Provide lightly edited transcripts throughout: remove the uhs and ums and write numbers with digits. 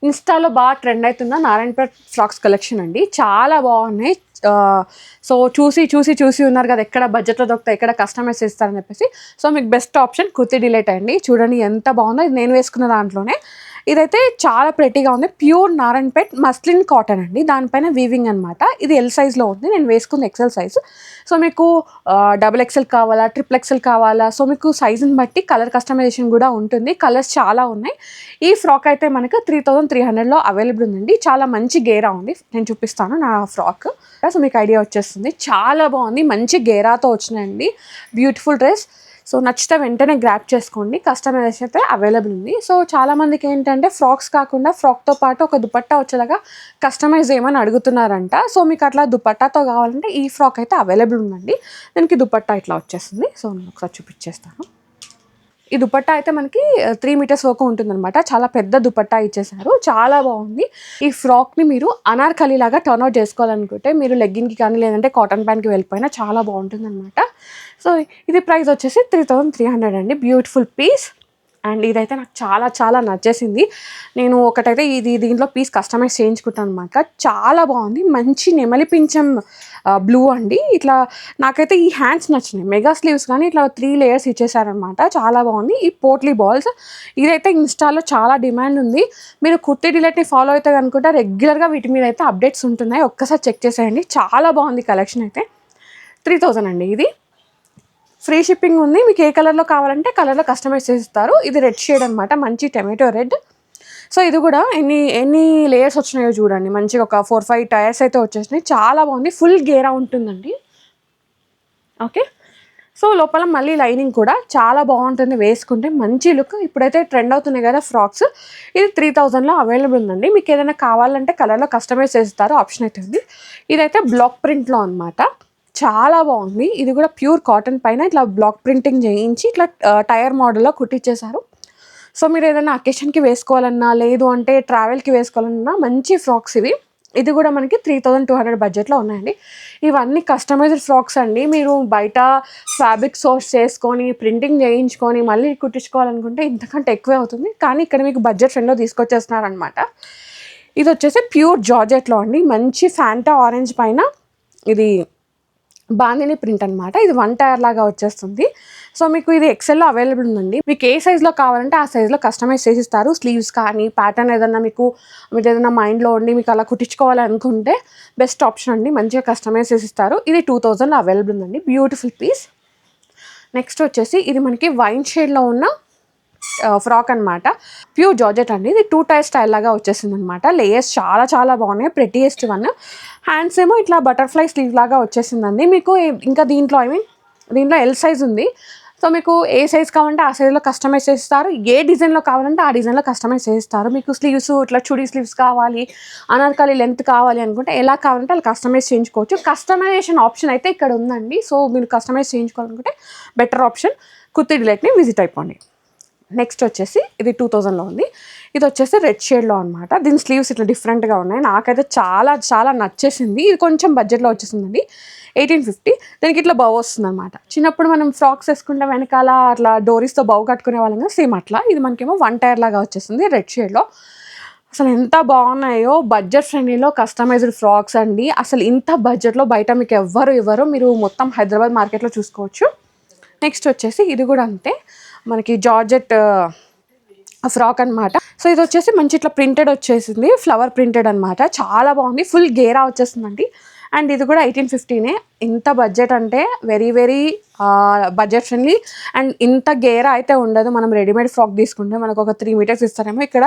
ఇన్స్టాలో బాగా ట్రెండ్ అవుతున్న నారాయణపేట్ ఫ్రాక్స్ కలెక్షన్ అండి. చాలా బాగున్నాయి. సో చూసి ఉన్నారు కదా, ఎక్కడ బడ్జెట్లో దొరుకుతాయి, ఎక్కడ కస్టమైజ్ చేస్తారని చెప్పేసి. సో మీకు బెస్ట్ ఆప్షన్ కుర్తీ డిలైట్ అండి. చూడండి ఎంత బాగుందో. ఇది నేను వేసుకున్న దాంట్లోనే. ఇదైతే చాలా ప్రెటీగా ఉంది. ప్యూర్ నారాయణపేట్ మస్లిన్ కాటన్ అండి. దానిపైన వీవింగ్ అనమాట. ఇది ఎల్ సైజ్లో ఉంది. నేను వేసుకుంది ఎక్సెల్ సైజ్. సో మీకు డబుల్ ఎక్సెల్ కావాలా, ట్రిపుల్ ఎక్సెల్ కావాలా, సో మీకు సైజుని బట్టి కలర్ కస్టమైజేషన్ కూడా ఉంటుంది. కలర్స్ చాలా ఉన్నాయి. ఈ ఫ్రాక్ అయితే మనకు 3300లో అవైలబుల్ ఉందండి. చాలా మంచి గేరా ఉంది. నేను చూపిస్తాను నా ఫ్రాక్. సో మీకు ఐడియా వచ్చేస్తుంది. చాలా బాగుంది. మంచి గేరాతో వచ్చినాయండి. Beautiful dress. సో నచ్చితే వెంటనే గ్రాప్ చేసుకోండి. కస్టమైజేషన్ అయితే అవైలబుల్ ఉంది. సో చాలామందికి ఏంటంటే ఫ్రాక్స్ కాకుండా ఫ్రాక్తో పాటు ఒక దుపట్టా వచ్చేలాగా కస్టమైజ్ చేయమని అడుగుతున్నారంట. సో మీకు అట్లా దుపట్టాతో కావాలంటే ఈ ఫ్రాక్ అయితే అవైలబుల్ ఉందండి. దీనికి దుపట్టా ఇట్లా వచ్చేస్తుంది. సో నేను ఒకసారి చూపించేస్తాను. ఈ దుపట్టా అయితే మనకి 3 మీటర్స్ వరకు ఉంటుందన్నమాట. చాలా పెద్ద దుపట్టా ఇచ్చేసారు. చాలా బాగుంది. ఈ ఫ్రాక్ని మీరు అనార్కలి లాగా టర్న్అవుట్ చేసుకోవాలనుకుంటే మీరు లెగ్గిన్కి కానీ లేదంటే కాటన్ ప్యాంట్కి వెళ్ళిపోయినా చాలా బాగుంటుంది అనమాట. సో ఇది ప్రైస్ వచ్చేసి 3300 అండి. Beautiful piece. అండ్ ఇదైతే నాకు చాలా నచ్చేసింది. నేను ఒకటైతే దీంట్లో పీస్ కస్టమైజ్ చేయించుకుంటాను అనమాట. చాలా బాగుంది. మంచి నెమలి పింఛం బ్లూ అండి. ఇట్లా నాకైతే ఈ హ్యాండ్స్ నచ్చినాయి. మెగా స్లీవ్స్ కానీ ఇట్లా 3 లేయర్స్ ఇచ్చేసారనమాట. చాలా బాగుంది. ఈ పోట్లీ బాల్స్ ఇదైతే ఇన్స్టాలో చాలా డిమాండ్ ఉంది. మీరు కుర్తీ డిలైట్ని ఫాలో అయితే కనుకుంటే రెగ్యులర్గా వీటి మీద అయితే అప్డేట్స్ ఉంటున్నాయి. ఒక్కసారి చెక్ చేసేయండి. చాలా బాగుంది కలెక్షన్ అయితే. 3000 అండి. ఇది ఫ్రీ షిప్పింగ్ ఉంది. మీకు ఏ కలర్లో కావాలంటే కలర్లో కస్టమైజ్ చేస్తారు. ఇది రెడ్ షేడ్ అనమాట. మంచి టమాటో రెడ్. సో ఇది కూడా ఎన్ని లేయర్స్ వచ్చినాయో చూడండి. మంచిగా ఒక 4-5 టైర్స్ అయితే వచ్చేసినాయి. చాలా బాగుంది. ఫుల్ గేరా ఉంటుందండి. ఓకే. సో లోపల మళ్ళీ లైనింగ్ కూడా చాలా బాగుంటుంది. వేసుకుంటే మంచి లుక్. ఇప్పుడైతే ట్రెండ్ అవుతున్నాయి కదా ఫ్రాక్స్. ఇది 3000లో అవైలబుల్ ఉందండి. మీకు ఏదైనా కావాలంటే కలర్లో కస్టమైజ్ చేస్తారు. ఆప్షన్ అయితే ఉంది. ఇదైతే బ్లాక్ ప్రింట్లో అనమాట. చాలా బాగుంది. ఇది కూడా ప్యూర్ కాటన్ పైన ఇట్లా బ్లాక్ ప్రింటింగ్ చేయించి ఇట్లా టైర్ మోడల్లో కుట్టించేశారు. సో మీరు ఏదైనా అకేషన్కి వేసుకోవాలన్నా లేదు అంటే ట్రావెల్కి వేసుకోవాలన్నా మంచి ఫ్రాక్స్ ఇవి. ఇది కూడా మనకి 3200 బడ్జెట్లో ఉన్నాయండి. ఇవన్నీ కస్టమైజ్డ్ ఫ్రాక్స్ అండి. మీరు బయట ఫ్యాబ్రిక్ సోర్స్ చేసుకొని ప్రింటింగ్ చేయించుకొని మళ్ళీ కుట్టించుకోవాలనుకుంటే ఇంతకంటే ఎక్కువే అవుతుంది. కానీ ఇక్కడ మీకు బడ్జెట్ ఫ్రెండ్లో తీసుకొచ్చేస్తున్నారనమాట. ఇది వచ్చేసి ప్యూర్ జార్జెట్లో అండి. మంచి ఫ్యాంటా ఆరెంజ్ పైన ఇది బాందిని ప్రింట్ అనమాట. ఇది 1 టైర్ లాగా వచ్చేస్తుంది. సో మీకు ఇది ఎక్సెల్లో అవైలబుల్ ఉందండి. మీకు ఏ సైజులో కావాలంటే ఆ సైజులో కస్టమైజ్ చేసిస్తారు. స్లీవ్స్ కానీ ప్యాటర్న్ ఏదన్నా మీరు ఏదైనా మైండ్లో ఉండి మీకు అలా కుట్టించుకోవాలనుకుంటే బెస్ట్ ఆప్షన్ అండి. మంచిగా కస్టమైజ్ చేసిస్తారు. ఇది 2000లో అవైలబుల్ ఉందండి. Beautiful piece. నెక్స్ట్ వచ్చేసి ఇది మనకి వైన్ షేడ్లో ఉన్న ఫ్రాక్ అనమాట. ప్యూర్ జార్జెట్ అండి. ఇది 2 టైర్ స్టైల్ లాగా వచ్చేసింది అనమాట. లేయర్స్ చాలా బాగున్నాయి. ప్రెటీయెస్ట్ వన్. హ్యాండ్స్ ఏమో ఇట్లా బటర్ఫ్లై స్లీవ్ లాగా వచ్చేసిందండి. మీకు ఇంకా దీంట్లో దీంట్లో ఎల్ సైజ్ ఉంది. సో మీకు ఏ సైజ్ కావాలంటే ఆ సైజ్లో కస్టమైజ్ చేస్తారు. ఏ డిజైన్లో కావాలంటే ఆ డిజైన్లో కస్టమైజ్ చేస్తారు. మీకు స్లీవ్స్ ఇట్లా చుడీ స్లీవ్స్ కావాలి, అనార్కలి లెంత్ కావాలి అనుకుంటే ఎలా కావాలంటే అలా కస్టమైజ్ చేయించుకోవచ్చు. కస్టమైజేషన్ ఆప్షన్ అయితే ఇక్కడ ఉందండి. సో మీరు కస్టమైజ్ చేయించుకోవాలనుకుంటే బెటర్ ఆప్షన్ కుర్తీ డిలైట్ని విజిట్ అయిపోండి. నెక్స్ట్ వచ్చేసి ఇది 2000లో ఉంది. ఇది వచ్చేసి రెడ్ షేడ్లో అనమాట. దీని స్లీవ్స్ ఇట్లా డిఫరెంట్గా ఉన్నాయి. నాకైతే చాలా నచ్చేసింది. ఇది కొంచెం బడ్జెట్లో వచ్చేసిందండి. 1850. దీనికి ఇట్లా బౌ వస్తుంది అనమాట. చిన్నప్పుడు మనం ఫ్రాక్స్ వేసుకుంటే వెనకాల అట్లా డోరీస్తో బౌ కట్టుకునే వాళ్ళం కదా, సేమ్ అట్లా. ఇది మనకేమో 1 టైర్ లాగా వచ్చేసింది రెడ్ షేడ్లో. అసలు ఎంత బాగున్నాయో. బడ్జెట్ ఫ్రెండ్లీలో కస్టమైజ్డ్ ఫ్రాక్స్ అండి. అసలు ఇంత బడ్జెట్లో బయట మీకు ఇవ్వరు. మీరు మొత్తం హైదరాబాద్ మార్కెట్లో చూసుకోవచ్చు. నెక్స్ట్ వచ్చేసి ఇది కూడా అంతే. మనకి జార్జెట్ ఫ్రాక్ అనమాట. సో ఇది వచ్చేసి మంచి ఇట్లా ప్రింటెడ్ వచ్చేసింది. ఫ్లవర్ ప్రింటెడ్ అనమాట. చాలా బాగుంది. ఫుల్ గేరా వచ్చేస్తుందండి. అండ్ ఇది కూడా 1850నే. ఇంత బడ్జెట్ అంటే వెరీ బడ్జెట్ ఫ్రెండ్లీ. అండ్ ఇంత గేరా అయితే ఉండదు. మనం రెడీమేడ్ ఫ్రాక్ తీసుకుంటే మనకు ఒక 3 మీటర్స్ ఇస్తారేమో. ఇక్కడ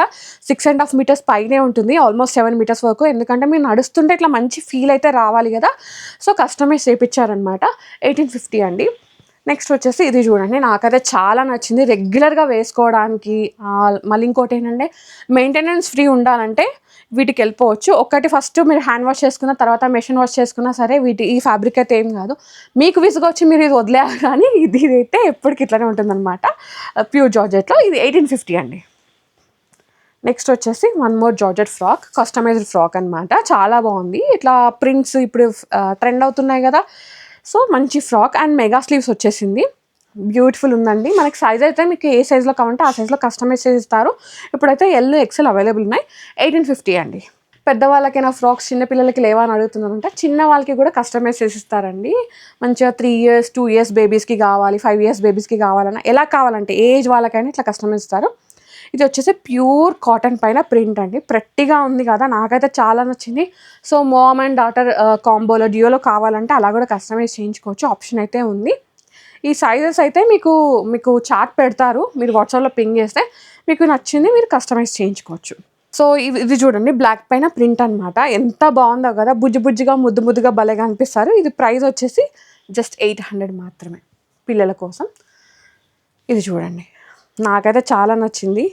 6.5 మీటర్స్ పైనే ఉంటుంది. ఆల్మోస్ట్ 7 మీటర్స్ వరకు. ఎందుకంటే మీరు నడుస్తుంటే ఇట్లా మంచి ఫీల్ అయితే రావాలి కదా. So customise చేయించారనమాట. 1850 అండి. నెక్స్ట్ వచ్చేసి ఇది చూడండి. నాకైతే చాలా నచ్చింది. రెగ్యులర్గా వేసుకోవడానికి. మళ్ళీ ఇంకోటి ఏంటంటే మెయింటెనెన్స్ ఫ్రీ ఉండాలంటే వీటికి వెళ్ళిపోవచ్చు. ఒకటి ఫస్ట్ మీరు హ్యాండ్ వాష్ చేసుకున్న తర్వాత మెషిన్ వాష్ చేసుకున్నా సరే ఈ ఫ్యాబ్రిక్ అయితే ఏం కాదు. మీకు విసుగొచ్చి మీరు ఇది వదిలేయాలి. కానీ ఇది అయితే ఎప్పటికి ఇట్లానే ఉంటుందన్నమాట. ప్యూర్ జార్జెట్లో ఇది 1850 అండి. నెక్స్ట్ వచ్చేసి 1 more georgette frock. Customized frock అనమాట. చాలా బాగుంది. ఇట్లా ప్రింట్స్ ఇప్పుడు ట్రెండ్ అవుతున్నాయి కదా. సో మంచి ఫ్రాక్ అండ్ మెగా స్లీవ్స్ వచ్చేసింది. బ్యూటిఫుల్ ఉందండి. మనకి సైజ్ అయితే మీకు ఏ సైజ్లో కావాలంటే ఆ సైజ్లో కస్టమైజ్ చేస్తారు. ఇప్పుడైతే ఎల్ ఎక్సెల్ అవైలబుల్ ఉన్నాయి. 1850 అండి. పెద్దవాళ్ళకైనా ఫ్రాక్స్ చిన్నపిల్లలకి లేవా అని అడుగుతున్నారంటే చిన్న వాళ్ళకి కూడా కస్టమైజ్ చేసిస్తారండి. మంచిగా 3 ఇయర్స్ 2 ఇయర్స్ బేబీస్కి కావాలి, 5 ఇయర్స్ బేబీస్కి కావాలన్నా ఎలా కావాలంటే ఏజ్ వాళ్ళకైనా ఇట్లా కస్టమైజ్ ఇస్తారు. ఇది వచ్చేసి ప్యూర్ కాటన్ పైన ప్రింట్ అండి. ప్రెట్టిగా ఉంది కదా, నాకైతే చాలా నచ్చింది. సో మామ్ అండ్ డాటర్ కాంబోలో డ్యూలో కావాలంటే అలా కూడా కస్టమైజ్ చేయించుకోవచ్చు, ఆప్షన్ అయితే ఉంది. ఈ సైజెస్ అయితే మీకు చార్ట్ పెడతారు, మీరు వాట్సాప్లో పింగ్ చేస్తే మీకు నచ్చింది మీరు కస్టమైజ్ చేయించుకోవచ్చు. సో ఇది చూడండి, బ్లాక్ పైన ప్రింట్ అనమాట. ఎంత బాగుందో కదా, బుజ్జిగా ముద్దుగా భలేగా అనిపిస్తారు. ఇది ప్రైస్ వచ్చేసి జస్ట్ 800 మాత్రమే పిల్లల కోసం. ఇది చూడండి, నాకైతే చాలా నచ్చింది.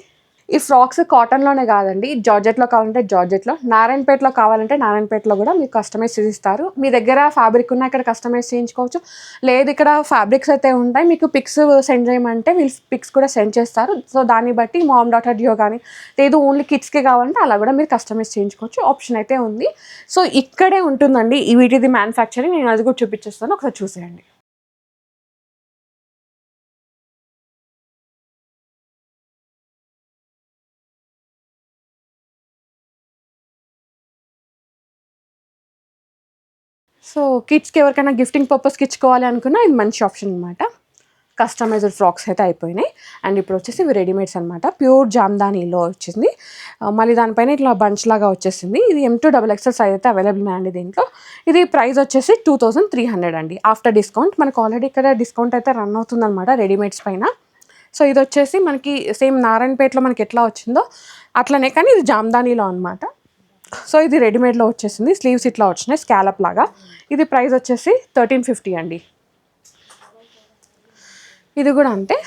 ఈ ఫ్రాక్స్ కాటన్లోనే కాదండి, జార్జెట్లో కావాలంటే జార్జెట్లో, నారాయణపేటలో కావాలంటే నారాయణపేటలో కూడా మీకు కస్టమైజ్ చేసిస్తారు. మీ దగ్గర ఫ్యాబ్రిక్ ఉన్న ఇక్కడ కస్టమైజ్ చేయించుకోవచ్చు. లేదు ఇక్కడ ఫ్యాబ్రిక్స్ అయితే ఉంటాయి, మీకు పిక్స్ సెండ్ చేయమంటే వీళ్ళు పిక్స్ కూడా సెండ్ చేస్తారు. సో దాన్ని బట్టి మామ్ డాటర్ డ్యూ కానీ లేదు ఓన్లీ కిడ్స్కి కావాలంటే అలా కూడా మీరు కస్టమైజ్ చేయించుకోవచ్చు, ఆప్షన్ అయితే ఉంది. సో ఇక్కడే ఉంటుందండి ఈ వీటిది మ్యానుఫ్యాక్చరింగ్. నేను అది కూడా చూపించేస్తాను, ఒకసారి చూసేయండి. సో కిడ్స్కి ఎవరికైనా గిఫ్టింగ్ పర్పస్కి ఇచ్చుకోవాలి అనుకున్నా ఇది మంచి ఆప్షన్ అనమాట. కస్టమైజ్డ్ ఫ్రాక్స్ అయితే అయిపోయినాయి. అండ్ ఇప్పుడు వచ్చేసి ఇవి రెడీమేడ్స్ అనమాట. ప్యూర్ జామ్దానీలో వచ్చింది. మళ్ళీ దానిపైన ఇట్లా బంచ్ లాగా వచ్చేసింది. ఇది M2 XXL సైజ్ అయితే అవైలబుల్ అండి దీంట్లో. ఇది ప్రైస్ వచ్చేసి 2300 అండి ఆఫ్టర్ డిస్కౌంట్. మనకు ఆల్రెడీ ఇక్కడ డిస్కౌంట్ అయితే రన్ అవుతుందన్నమాట రెడీమేడ్స్ పైన. సో ఇది వచ్చేసి మనకి సేమ్ నారాయణపేటలో మనకి ఎట్లా వచ్చిందో అట్లనే, కానీ ఇది జామ్దానీలో అనమాట. సో ఇది రెడీమేడ్లో వచ్చేసింది, స్లీవ్స్ ఇట్లా వచ్చినాయి స్కాలప్ లాగా. ఇది ప్రైస్ వచ్చేసి 1350 అండి. ఇది కూడా అంతే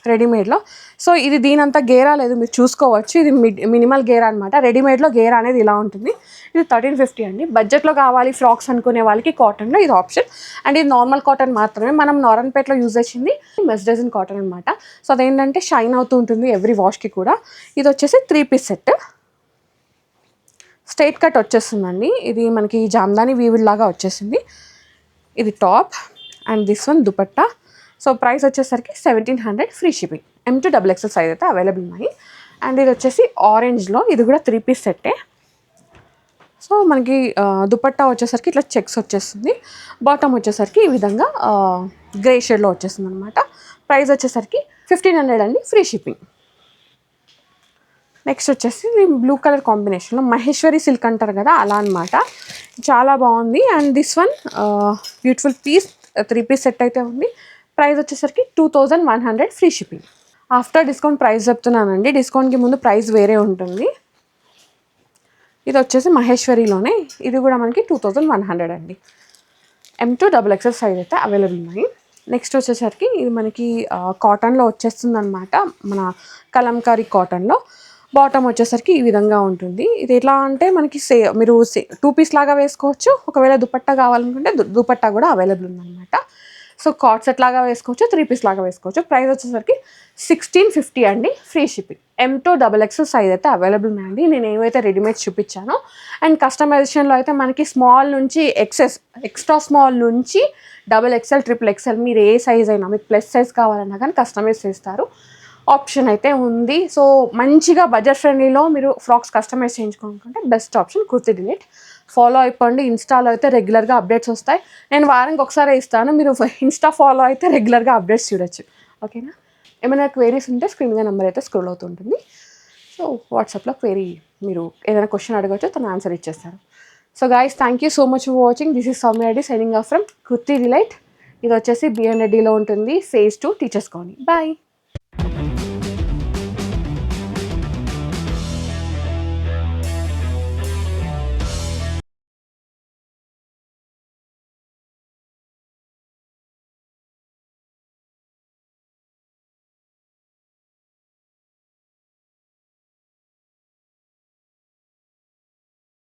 రెడీమేడ్లో. సో ఇది దీనంతా గేరా లేదు, మీరు చూసుకోవచ్చు. ఇది మినిమల్ గేరా అనమాట. రెడీమేడ్లో గేరా అనేది ఇలా ఉంటుంది. ఇది 1350 అండి. బడ్జెట్లో కావాలి ఫ్రాక్స్ అనుకునే వాళ్ళకి కాటన్లో ఇది ఆప్షన్. అండ్ ఇది నార్మల్ కాటన్ మాత్రమే, మనం నారాయణపేటలో యూజ్ చేసింది మెస్డజన్ కాటన్ అనమాట. సో అదేంటంటే షైన్ అవుతూ ఉంటుంది ఎవ్రీ వాష్కి కూడా. ఇది వచ్చేసి 3 పీస్ సెట్, స్ట్రైట్ కట్ వచ్చేస్తుందండి. ఇది మనకి జామ్దాని వీవిల్ లాగా వచ్చేసింది. ఇది top and this one dupatta. So price వచ్చేసరికి 1700 free shipping. M2 XXL size అయితే అవైలబుల్ ఉన్నాయి. అండ్ ఇది వచ్చేసి ఆరెంజ్లో, ఇది కూడా 3 పీస్ సెట్టే. సో మనకి దుపట్టా వచ్చేసరికి ఇట్లా చెక్స్ వచ్చేస్తుంది. బాటమ్ వచ్చేసరికి ఈ విధంగా గ్రే షేడ్లో వచ్చేస్తుంది అనమాట. ప్రైస్ వచ్చేసరికి 1500 అండి ఫ్రీ షిప్పింగ్. నెక్స్ట్ వచ్చేసి బ్లూ కలర్ కాంబినేషన్లో మహేశ్వరి సిల్క్ అంటారు కదా అలా అనమాట. చాలా బాగుంది. And this one beautiful piece 3 piece set అయితే ఉంది. ప్రైస్ వచ్చేసరికి 2100 free shipping. After discount price చెప్తున్నానండి, డిస్కౌంట్కి ముందు ప్రైస్ వేరే ఉంటుంది. ఇది వచ్చేసి మహేశ్వరిలోనే, ఇది కూడా మనకి 2100 అండి. M2 XXL సైజ్ అయితే అవైలబుల్ ఉన్నాయి. నెక్స్ట్ వచ్చేసరికి ఇది మనకి కాటన్లో వచ్చేస్తుంది అనమాట, మన కలంకారీ కాటన్లో. బాటమ్ వచ్చేసరికి ఈ విధంగా ఉంటుంది. ఇది ఎట్లా అంటే మనకి మీరు 2 పీస్ లాగా వేసుకోవచ్చు. ఒకవేళ దుపట్టా కావాలనుకుంటే దుపట్టా కూడా అవైలబుల్ ఉందన్నమాట. సో కార్డ్ సెట్ లాగా వేసుకోవచ్చు, 3 పీస్ లాగా వేసుకోవచ్చు. ప్రైస్ వచ్చేసరికి 1650 అండి free shipping. M2 XXL size అయితే అవైలబుల్ ఉన్నాయండి. నేను ఏవైతే రెడీమేడ్స్ చూపించానో. అండ్ కస్టమైజేషన్లో అయితే మనకి స్మాల్ నుంచి ఎక్స్ట్రా స్మాల్ నుంచి XXL XXL మీరు ఏ సైజ్ అయినా, మీకు ప్లస్ సైజ్ కావాలన్నా కానీ కస్టమైజ్ చేస్తారు, ఆప్షన్ అయితే ఉంది. సో మంచిగా బడ్జెట్ ఫ్రెండ్లీలో మీరు ఫ్రాక్స్ కస్టమైజ్ చేయించుకోవాలనుకుంటే best option Kurti delight. Follow అయిపోండి. ఇన్స్టాలో అయితే రెగ్యులర్గా అప్డేట్స్ వస్తాయి. నేను వారానికి ఒకసారి ఇస్తాను, మీరు ఇన్స్టా ఫాలో అయితే రెగ్యులర్గా అప్డేట్స్ చూడొచ్చు. ఓకేనా? ఏమైనా క్వైరీస్ ఉంటే స్క్రీన్ మీద నెంబర్ అయితే స్క్రోల్ అవుతుంటుంది. సో వాట్సాప్లో క్వైరీ మీరు ఏదైనా క్వశ్చన్ అడగవచ్చు, తను ఆన్సర్ ఇచ్చేస్తారు. So guys, thank you so much for watching. This is Soumya Reddy signing off from kurti delight. ఇది వచ్చేసి BN రెడ్డిలో ఉంటుంది, phase 2 టీచర్స్ కాలనీ. బాయ్.